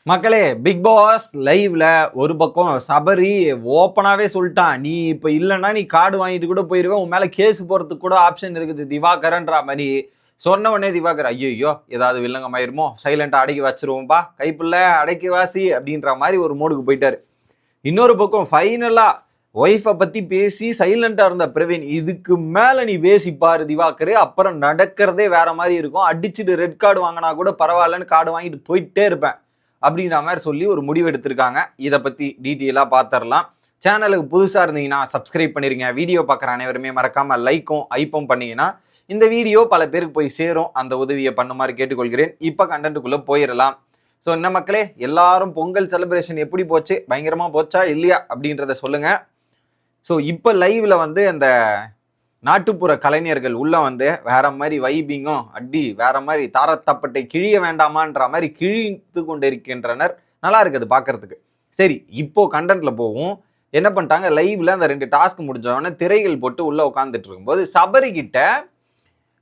மக்களே, big pass லைவ்ல ஒரு பக்கம் சபரி ஓப்பனாவே சொல்லிட்டான். நீ இப்ப இல்லைன்னா நீ கார்டு வாங்கிட்டு கூட போயிருவே, உன் மேல கேஸ் போறதுக்கு கூட ஆப்ஷன் இருக்குது திவாகரன்ற மாதிரி சொன்ன உடனே திவாகர் ஐயோ ஏதாவது வில்லங்கமாயிருமோ, சைலண்டா அடக்கி வச்சிருவோம்பா, கைப்புள்ள அடக்கி வாசி அப்படின்ற மாதிரி ஒரு மோடுக்கு போயிட்டாரு. இன்னொரு பக்கம் ஃபைனலா ஒய்ஃபை பத்தி பேசி சைலண்டா இருந்த பிரவீன், இதுக்கு மேல நீ பேசிப்பாரு திவாகர், அப்புறம் நடக்கிறதே வேற மாதிரி இருக்கும், அடிச்சுட்டு ரெட் கார்டு வாங்கினா கூட பரவாயில்லன்னு கார்டு வாங்கிட்டு போயிட்டே இருப்பேன் அப்படின்ற மாதிரி சொல்லி ஒரு முடிவு எடுத்திருக்காங்க. இதை பற்றி டீட்டெயிலாக பார்த்துடலாம். சேனலுக்கு புதுசாக இருந்தீங்கன்னா சப்ஸ்கிரைப் பண்ணிருங்க. வீடியோ பார்க்குற அனைவருமே மறக்காமல் லைக்கும் ஐப்பும் பண்ணீங்கன்னா இந்த வீடியோ பல பேருக்கு போய் சேரும். அந்த உதவியை பண்ணுமாறு கேட்டுக்கொள்கிறேன். இப்போ கண்டென்ட்டுக்குள்ளே போயிடலாம். ஸோ என்ன மக்களே, எல்லாரும் பொங்கல் செலிப்ரேஷன் எப்படி போச்சு? பயங்கரமாக போச்சா இல்லையா அப்படின்றத சொல்லுங்கள். ஸோ இப்போ லைவில் வந்து அந்த நாட்டுப்புற கலைஞர்கள் உள்ள வந்து வேற மாதிரி வைபிங்கும் அடி வேற மாதிரி தாரத்தப்பட்டை கிழிய வேண்டாமான்ற மாதிரி கிழித்து கொண்டு இருக்கின்றனர். நல்லா இருக்குது பார்க்கறதுக்கு. சரி, இப்போ கண்டென்ட்ல போவோம். என்ன பண்ணிட்டாங்க, லைவ்ல அந்த 2 டாஸ்க் முடிஞ்சவொடனே திரைகள் போட்டு உள்ள உட்காந்துட்டு இருக்கும்போது சபரி கிட்ட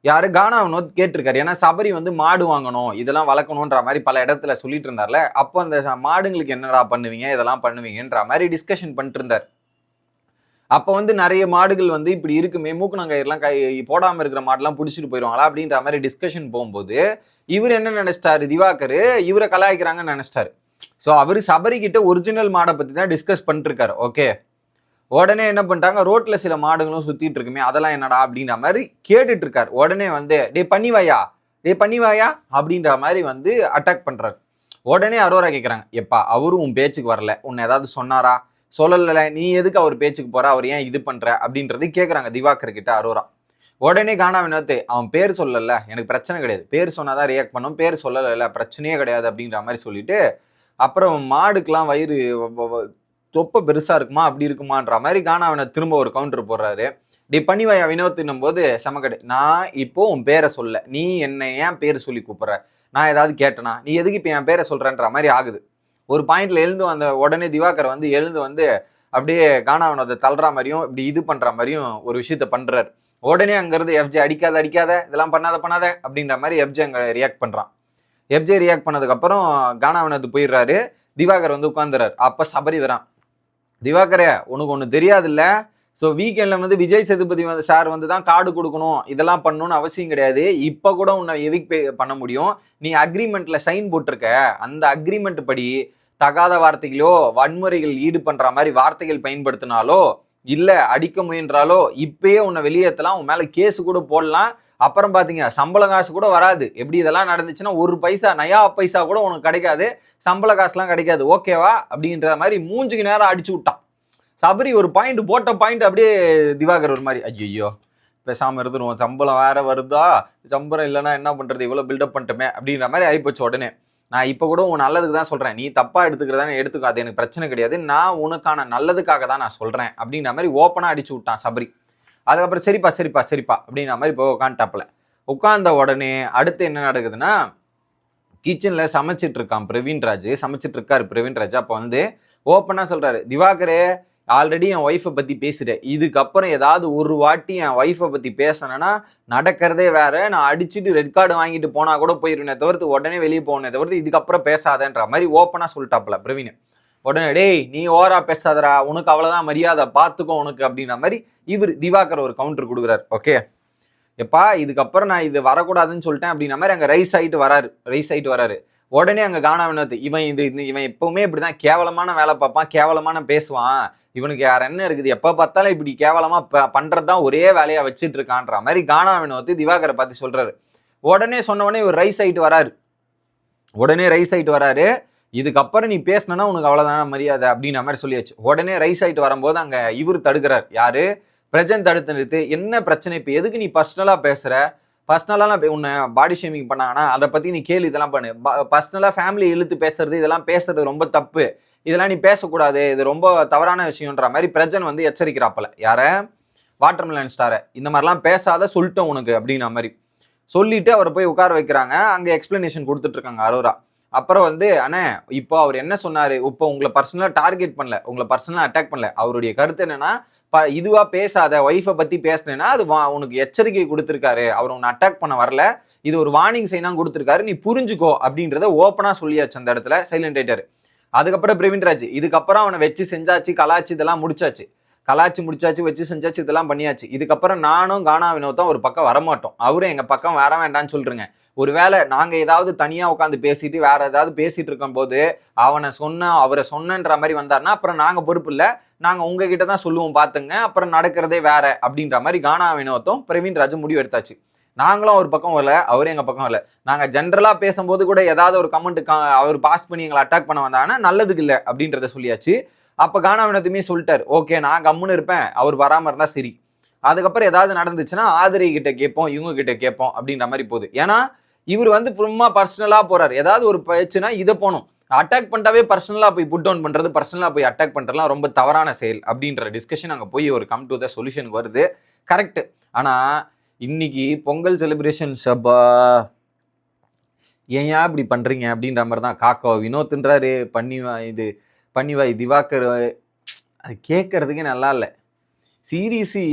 யாரு கானா வினோத் கேட்டிருக்காரு. ஏன்னா சபரி வந்து மாடு வாங்கணும், இதெல்லாம் வளர்க்கணுன்ற மாதிரி பல இடத்துல சொல்லிட்டு இருந்தார்ல. அப்போ அந்த மாடுங்களுக்கு என்னடா பண்ணுவீங்க, இதெல்லாம் பண்ணுவீங்கன்ற மாதிரி டிஸ்கஷன் பண்ணிட்டு இருந்தார். அப்போ வந்து நிறைய மாடுகள் வந்து இப்படி இருக்குமே, மூக்குநங்காயிரெல்லாம் போடாமல் இருக்கிற மாடெல்லாம் பிடிச்சிட்டு போயிடுவாங்களா அப்படின்ற மாதிரி டிஸ்கஷன் போகும்போது இவர் என்ன நினைச்சிட்டாரு, திவாகர் இவரை கலாய்க்கிறாங்கன்னு நினைச்சிட்டாரு. ஸோ அவர் சபரி கிட்ட ஒரிஜினல் மாடை பற்றி தான் டிஸ்கஸ் பண்ணிட்டு இருக்காரு. ஓகே, உடனே என்ன பண்ணிட்டாங்க, ரோட்ல சில மாடுகளும் சுத்திட்டு இருக்குமே அதெல்லாம் என்னடா அப்படின்ற மாதிரி கேட்டுட்டு இருக்காரு. உடனே வந்து டே பண்ணிவாயா அப்படின்ற மாதிரி வந்து அட்டாக் பண்றாரு. உடனே அரோரா கேட்குறாங்க, எப்பா அவரும் உன் பேச்சுக்கு வரல, உன்னை ஏதாவது சொன்னாரா, சொல்லலை, நீ எதுக்கு அவர் பேச்சுக்கு போற, அவர் ஏன் இது பண்ற அப்படின்றது கேட்குறாங்க திவாகர் கிட்ட அரோரா. உடனே கானா வினோத், அவன் பேர் சொல்லல எனக்கு பிரச்சனை கிடையாது, பேர் சொன்னாதான் ரியாக்ட் பண்ணும், பேர் சொல்லல பிரச்சனையே கிடையாது அப்படின்ற மாதிரி சொல்லிட்டு, அப்புறம் மாடுக்கெல்லாம் வயிறு தொப்பை பெருசா இருக்குமா அப்படி இருக்குமான்ற மாதிரி கானா வினோத் திரும்ப ஒரு கவுண்டர் போடுறாரு. டி பண்ணிவாயா வினோத்னும் போது செமக்கடை, நான் இப்போ உன் பேரை சொல்ல, நீ என்ன ஏன் பேர் சொல்லி கூப்பிடுற, நான் ஏதாவது கேட்டனா, நீ எதுக்கு இப்போ என் பேரை சொல்றேன்ற மாதிரி ஆகுது. ஒரு பாயிண்ட்ல எழுந்து வந்த உடனே திவாகர் வந்து எழுந்து வந்து அப்படியே கானா வினோத்தை தள்ளுற மாதிரியும் இப்படி இது பண்ற மாதிரியும் ஒரு விஷயத்த பண்றாரு. உடனே அங்கிருந்து எஃப்ஜே அடிக்காத இதெல்லாம் பண்ணாத அப்படின்ற மாதிரி எஃப்ஜே அங்க ரியாக்ட் பண்றான். எஃப்ஜே ரியாக்ட் பண்ணதுக்கு அப்புறம் கானா வினோத் போயிடுறாரு. திவாகர் வந்து உட்காந்துறாரு. அப்ப சபரி வரான். திவாகரே, உனக்கு ஒண்ணு தெரியாது இல்ல, ஸோ வீக்கெண்ட்ல வந்து விஜய் சேதுபதி வந்து சார் வந்து தான் கார்டு கொடுக்கணும், இதெல்லாம் பண்ணணும்னு அவசியம் கிடையாது. இப்போ கூட உன்னை எவிக் பே பண்ண முடியும். நீ அக்ரிமெண்ட்ல சைன் போட்டிருக்க, அந்த அக்ரிமெண்ட் படி தகாத வார்த்தைகளோ வன்முறைகள் ஈடு பண்ற மாதிரி வார்த்தைகள் பயன்படுத்தினாலோ இல்ல அடிக்க முயன்றாலோ இப்பயே உன்னை வெளியேற்றலாம், உன் மேல கேஸ் கூட போடலாம். அப்புறம் பாத்தீங்க சம்பள காசு கூட வராது. எப்படி இதெல்லாம் நடந்துச்சுன்னா ஒரு பைசா நயா பைசா கூட உனக்கு கிடைக்காது, சம்பள காசுலாம் கிடைக்காது, ஓகேவா அப்படின்ற மாதிரி மூஞ்சுக்கு நேரம் அடிச்சு விட்டான் சபரி. ஒரு பாயிண்ட் போட்ட பாயிண்ட் அப்படியே திவாகர் ஒரு மாதிரி ஐயோ பேசாம இருந்துருவோம், சம்பளம் வேற வருதா, சம்பளம் இல்லைன்னா என்ன பண்றது, இவ்வளவு பில்டப் பண்ணிட்டோமே அப்படின்ற மாதிரி ஆயிப்போச்சு. உடனே நான் இப்போ கூட உன் நல்லதுக்கு தான் சொல்றேன், நீ தப்பா எடுத்துக்கிறதானே எடுத்துக்கோ, அது எனக்கு பிரச்சனை கிடையாது, நான் உனக்கான நல்லதுக்காக தான் நான் சொல்றேன் அப்படின்ற மாதிரி ஓப்பனா அடிச்சு விட்டான் சபரி. அதுக்கப்புறம் சரிப்பா அப்படின்ற மாதிரி இப்போ உட்காந்துட்டாப்புல. உட்கார்ந்த உடனே அடுத்து என்ன நடக்குதுன்னா, கிச்சன்ல சமைச்சிட்டு இருக்கான் பிரவீன்ராஜ், சமைச்சிட்டு இருக்காரு பிரவீன்ராஜ். அப்போ வந்து ஓப்பனா சொல்றாரு, திவாகரே ஆல்ரெடி என் ஒய்ஃபை பத்தி பேசுறேன், இதுக்கப்புறம் ஏதாவது ஒரு வாட்டி என் ஒய்ஃபை பத்தி பேசினேன்னா நடக்கிறதே வேற, நான் அடிச்சுட்டு ரெட் கார்டு வாங்கிட்டு போனா கூட போயிருவேனே தவிர்த்து உடனே வெளியே போனே தவிர்த்து இதுக்கப்புறம் பேசாதன்ற மாதிரி ஓப்பனா சொல்லிட்டாப்புல பிரவீன். உடனே டேய் நீ ஓவரா பேசாதரா, உனக்கு அவ்வளவுதான் மரியாதை, பார்த்துக்கோ உனக்கு அப்படின்ற மாதிரி இவர் திவாகர் ஒரு கவுண்டர் கொடுக்குறாரு. ஓகே எப்பா இதுக்கப்புறம் நான் இது வரக்கூடாதுன்னு சொல்லிட்டேன் அப்படின்ற மாதிரி அங்கே ரைஸ் ஆகிட்டு வராரு. உடனே அங்கே கானா வினோத், இவன் எப்பவுமே இப்படிதான் கேவலமான வேலை பார்ப்பான், கேவலமான பேசுவான், இவனுக்கு யார் என்ன இருக்குது, எப்போ பார்த்தாலும் இப்படி கேவலமா பண்றதுதான் ஒரே வேலையா வச்சுட்டு இருக்கான்ற மாதிரி கானா வினோத் திவாகரை பார்த்து சொல்றாரு. உடனே சொன்னவொடனே இவர் ரைஸ் ஆகிட்டு வராரு. இதுக்கப்புறம் நீ பேசினா உனக்கு அவ்வளவுதான மரியாதை அப்படின்ற மாதிரி சொல்லியாச்சு. உடனே ரைஸ் ஆகிட்டு வரும்போது அங்க இவர் தடுக்கிறார். யாரு? பிரஜன் தடுத்து நிறுத்து, என்ன பிரச்சனை, இப்போ எதுக்கு நீ பர்சனலா பேசுற, பர்சனலாலாம் உன்னை பாடி ஷேமிங் பண்ணாங்கன்னா அதை பத்தி நீ கேள்வி, இதெல்லாம் பண்ணு, பர்சனலா ஃபேமிலி இழுத்து பேசுறது, இதெல்லாம் பேசுறது ரொம்ப தப்பு, இதெல்லாம் நீ பேசக்கூடாது, இது ரொம்ப தவறான விஷயம்ன்ற மாதிரி பிரஜன் வந்து எச்சரிக்கிறாப்பல. யார? வாட்டர்மெலன் ஸ்டாரை, இந்த மாதிரிலாம் பேசாத சொல்லிட்டோம் உனக்கு அப்படின்ற மாதிரி சொல்லிட்டு அவரை போய் உட்கார வைக்கிறாங்க. அங்க எக்ஸ்பிளனேஷன் கொடுத்துட்டு இருக்காங்க அரோரா. அப்புறம் வந்து அண்ணே இப்போ அவர் என்ன சொன்னாரு, இப்போ உங்களை பர்சனலா டார்கெட் பண்ணல, உங்களை பர்சனலா அட்டாக் பண்ணல, அவருடைய கருத்து என்னன்னா இதுவா பேசாத, ஒய்ஃபை பத்தி பேசினேன்னா அது உனக்கு எச்சரிக்கை கொடுத்திருக்காரு, அவர் உன்னை அட்டாக் பண்ண வரல, இது ஒரு வார்னிங் சைனா கொடுத்திருக்காரு, நீ புரிஞ்சுக்கோ அப்படின்றத ஓப்பனா சொல்லியாச்சு அந்த இடத்துல. சைலண்ட் ஆயிட்டாரு. அதுக்கப்புறம் பிரவீன்ராஜ் இதுக்கப்புறம் அவனை வச்சு செஞ்சாச்சு, கலாச்சி இதெல்லாம் முடிச்சாச்சு, கலாச்சி முடிச்சாச்சு, வச்சு செஞ்சாச்சு, இதெல்லாம் பண்ணியாச்சு. இதுக்கப்புறம் நானும் கானா வினோத்தும் ஒரு பக்கம் வரமாட்டோம், அவரும் எங்க பக்கம் வர வேண்டாம்னு சொல்றேங்க. ஒருவேளை நாங்க ஏதாவது தனியா உட்காந்து பேசிட்டு வேற ஏதாவது பேசிட்டு இருக்கும் போது அவரை சொன்னன்ற மாதிரி வந்தாருன்னா அப்புறம் நாங்க பொறுப்பு இல்லை, நாங்க உங்ககிட்ட தான் சொல்லுவோம் பாத்துங்க, அப்புறம் நடக்கிறதே வேற அப்படின்ற மாதிரி கானா வினோத்தும் பிரவீன்ராஜும் முடிவு எடுத்தாச்சு. நாங்களும் ஒரு பக்கம் வரல, அவரே எங்க பக்கம் வரல. நாங்க ஜென்ரலா பேசும்போது கூட ஏதாவது ஒரு கமெண்ட் அவர் பாஸ் பண்ணி எங்களை அட்டாக் பண்ண வந்தாங்கன்னா நல்லதுக்கு இல்லை அப்படின்றத சொல்லியாச்சு. அப்ப கானா வினோத்துமே சொல்லிட்டாரு, ஓகே நான் கம்முன்னு இருப்பேன், அவர் வராம இருந்தா சரி. அதுக்கப்புறம் ஏதாவது நடந்துச்சுன்னா ஆதிரை கிட்ட கேட்போம், இவங்க கிட்ட கேட்போம் அப்படின்ற மாதிரி போகுது. ஏன்னா இவர் வந்து சும்மா பர்சனலா போறாரு, ஏதாவது ஒரு பேச்சுனா இதை போகணும், அட்டாக் பண்ணிட்டாவே பர்சனலா போய் புட் டவுன் பண்றது, பர்சனலா போய் அட்டாக் பண்றதுலாம் ரொம்ப தவறான செயல் அப்படின்ற டிஸ்கஷன் அங்க போய் ஒரு கம் டு த சொல்யூஷனுக்கு வருது. கரெக்ட். ஆனா இன்னைக்கு பொங்கல் செலிப்ரேஷன் சபா ஏன் இப்படி பண்றீங்க அப்படின்ற மாதிரி தான் காக்கா வினோத்ன்றாரு, பண்ணிவாய் திவாகர், அது கேட்கறதுக்கே நல்லா இல்லை. சீரியஸி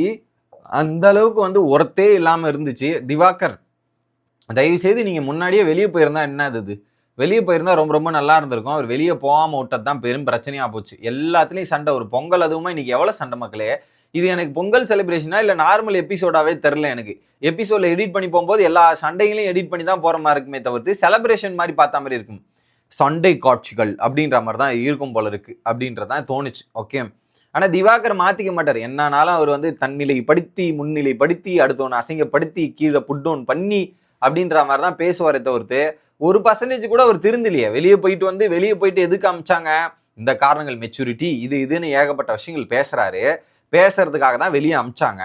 அந்த அளவுக்கு வந்து ஒர்த்தே இல்லாம இருந்துச்சு. திவாகர் தயவு செய்து நீங்க முன்னாடியே வெளியே போயிருந்தா என்னது, இது வெளியே போயிருந்தா ரொம்ப ரொம்ப நல்லா இருந்திருக்கும். அவர் வெளியே போகாம விட்டது தான் பெரும் பிரச்சனையா போச்சு. எல்லாத்துலயும் சண்டை, ஒரு பொங்கல் அதுவுமா இன்னைக்கு எவ்வளவு சண்டை மக்களே. இது எனக்கு பொங்கல் செலிப்ரேஷனா இல்லை நார்மல் எபிசோடாவே தெரில. எனக்கு எபிசோட்ல எடிட் பண்ணி போகும்போது எல்லா சண்டைகளையும் எடிட் பண்ணி தான் போற மாதிரி இருக்குமே தவிர்த்து செலிப்ரேஷன் மாதிரி பார்த்த மாதிரி இருக்கும். சண்டை காட்சிகள் அப்படின்ற மாதிரி தான் இருக்கும் போல இருக்கு அப்படின்றதான் தோணுச்சு. ஓகே, ஆனா திவாகர் மாத்திக்க மாட்டார். என்னன்னாலும் அவர் வந்து தன்னிலைப்படுத்தி முன்னிலைப்படுத்தி அடுத்தவனை அசிங்கப்படுத்தி கீழே புட் டவுன் பண்ணி அப்படின்ற மாதிரி தான் பேசுவாரே தவிர்த்து 1% கூட அவர் திருந்தலையே. வெளியே போயிட்டு எதுக்கு அமிச்சாங்க, இந்த காரணங்கள் மெச்சூரிட்டி இதுன்னு ஏகப்பட்ட விஷயங்கள் பேசுறதுக்காக தான் வெளியே அமிச்சாங்க.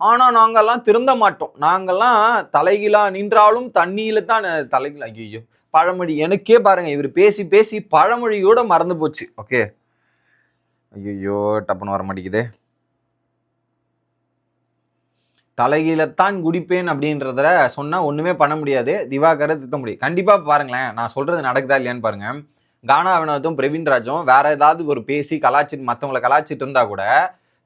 ஆனா நாங்கெல்லாம் திருந்த மாட்டோம், நாங்கெல்லாம் தலைகீழா நின்றாலும் தண்ணியில தான் தலைகீழா. ஐயோ பழமொழி எனக்கே பாருங்க, இவர் பேசி பேசி பழமொழியோட மறந்து போச்சு. ஓகே, ஐயோ டப்புன்னு வர மாட்டேங்குது. தலைகீழத்தான் குடிப்பேன் அப்படின்றத சொன்னா ஒண்ணுமே பண்ண முடியாது, திவாகரை திட்ட முடியும். கண்டிப்பா பாருங்களேன், நான் சொல்றது நடக்குதா இல்லையான்னு பாருங்க. கானா வினோத்தும் பிரவீன்ராஜும் வேற ஏதாவது ஒரு பேசி கலாச்சிட்டு மற்றவங்களை கலாச்சிட்டு இருந்தா கூட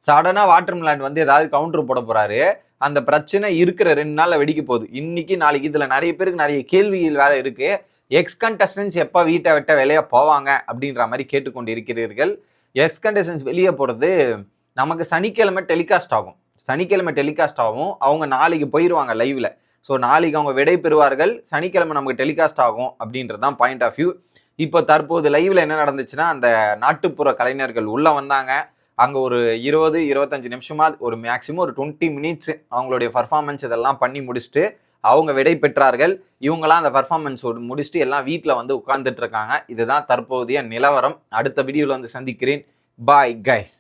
சடனா வாட்டர்மெலன் வந்து ஏதாவது கவுண்டர் போட போறாரு. அந்த பிரச்சனை இருக்கிற 2 நாள்ல வெடிக்க போகுது. இன்னைக்கு நாளைக்கு இதுல நிறைய பேருக்கு நிறைய கேள்விகள் வேற இருக்கு. எக்ஸ் கண்டஸ்டன்ஸ் எப்ப வீட்டை விட்ட வெளியே போவாங்க அப்படின்ற மாதிரி கேட்டுக்கொண்டு இருக்கிறீர்கள். எக்ஸ் கண்டஸ்டன்ஸ் வெளியே போறது நமக்கு சனிக்கிழமை டெலிகாஸ்ட் ஆகும். அவங்க நாளைக்கு போயிடுவாங்க லைவ்ல. ஸோ நாளைக்கு அவங்க விடை பெறுவார்கள், சனிக்கிழமை நமக்கு டெலிகாஸ்ட் ஆகும் அப்படின்றது தான் பாயிண்ட் ஆஃப் வியூ. இப்போ தற்போது லைவ்ல என்ன நடந்துச்சுன்னா, அந்த நாட்டுப்புற கலைஞர்கள் உள்ள வந்தாங்க. அங்கே ஒரு 20-25 நிமிஷமா, ஒரு மேக்ஸிமம் ஒரு 20 மினிட்ஸ் அவங்களுடைய பர்ஃபார்மன்ஸ் இதெல்லாம் பண்ணி முடிச்சுட்டு அவங்க விடை பெற்றார்கள். இவங்களாம் அந்த பர்ஃபார்மன்ஸ் முடிச்சுட்டு எல்லாம் வீட்டில் வந்து உட்கார்ந்துட்டு இருக்காங்க. இதுதான் தற்போதைய நிலவரம். அடுத்த வீடியோவில் வந்து சந்திக்கிறேன். Bye guys.